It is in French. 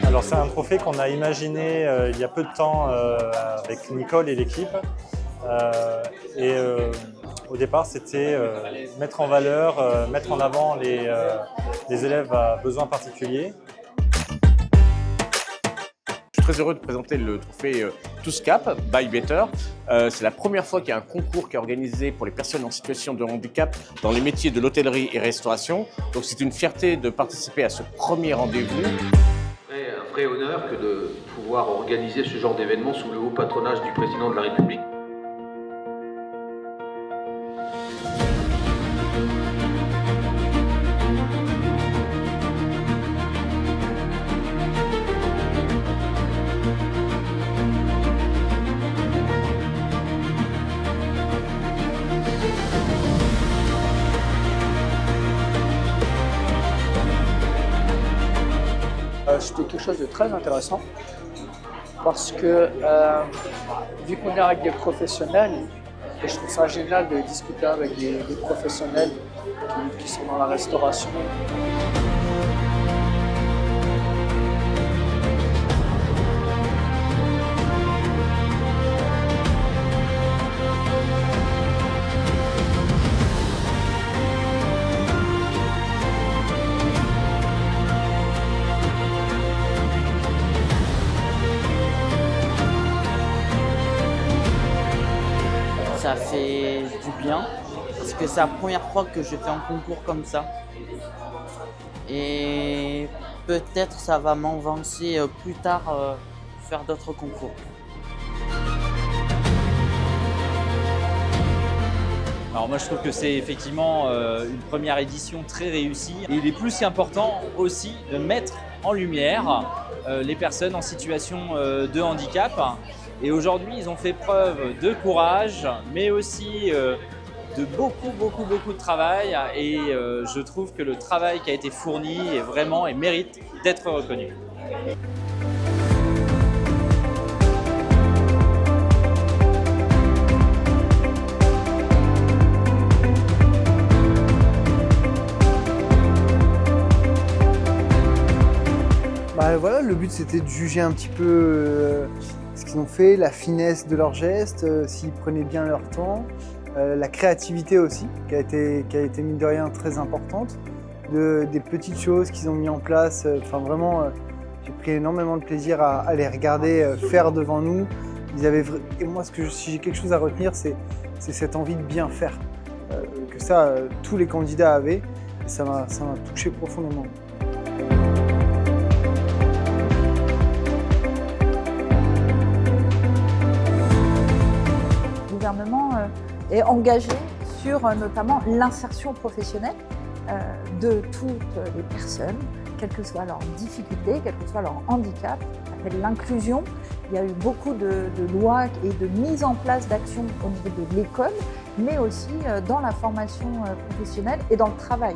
Alors c'est un trophée qu'on a imaginé il y a peu de temps avec Nicole et l'équipe. Au départ, c'était mettre en valeur, mettre en avant les élèves à besoins particuliers. Je suis très heureux de présenter le trophée TOUSCAP by Better. C'est la première fois qu'il y a un concours qui est organisé pour les personnes en situation de handicap dans les métiers de l'hôtellerie et restauration. Donc c'est une fierté de participer à ce premier rendez-vous. Un vrai honneur que de pouvoir organiser ce genre d'événement sous le haut patronage du président de la République. C'était quelque chose de très intéressant parce que vu qu'on est avec des professionnels, et je trouve ça génial de discuter avec des professionnels qui sont dans la restauration. Ça fait du bien parce que c'est la première fois que je fais un concours comme ça. Et peut-être ça va m'avancer plus tard pour faire d'autres concours. Alors moi je trouve que c'est effectivement une première édition très réussie. Et il est plus qu'important aussi de mettre en lumière les personnes en situation de handicap. Et aujourd'hui, ils ont fait preuve de courage, mais aussi de beaucoup de travail. Et je trouve que le travail qui a été fourni est vraiment et mérite d'être reconnu. Voilà, le but c'était de juger un petit peu ce qu'ils ont fait, la finesse de leurs gestes, s'ils prenaient bien leur temps, la créativité aussi, qui a été mine de rien très importante, des petites choses qu'ils ont mis en place. Enfin vraiment, j'ai pris énormément de plaisir à les regarder faire devant nous. Et moi, si j'ai quelque chose à retenir, c'est cette envie de bien faire, que ça, tous les candidats avaient, et ça m'a touché profondément. Le gouvernement est engagé sur notamment l'insertion professionnelle de toutes les personnes, quelle que soit leur difficulté, quel que soit leur handicap. Ça s'appelle l'inclusion. Il y a eu beaucoup de lois et de mise en place d'actions au niveau de l'école, mais aussi dans la formation professionnelle et dans le travail.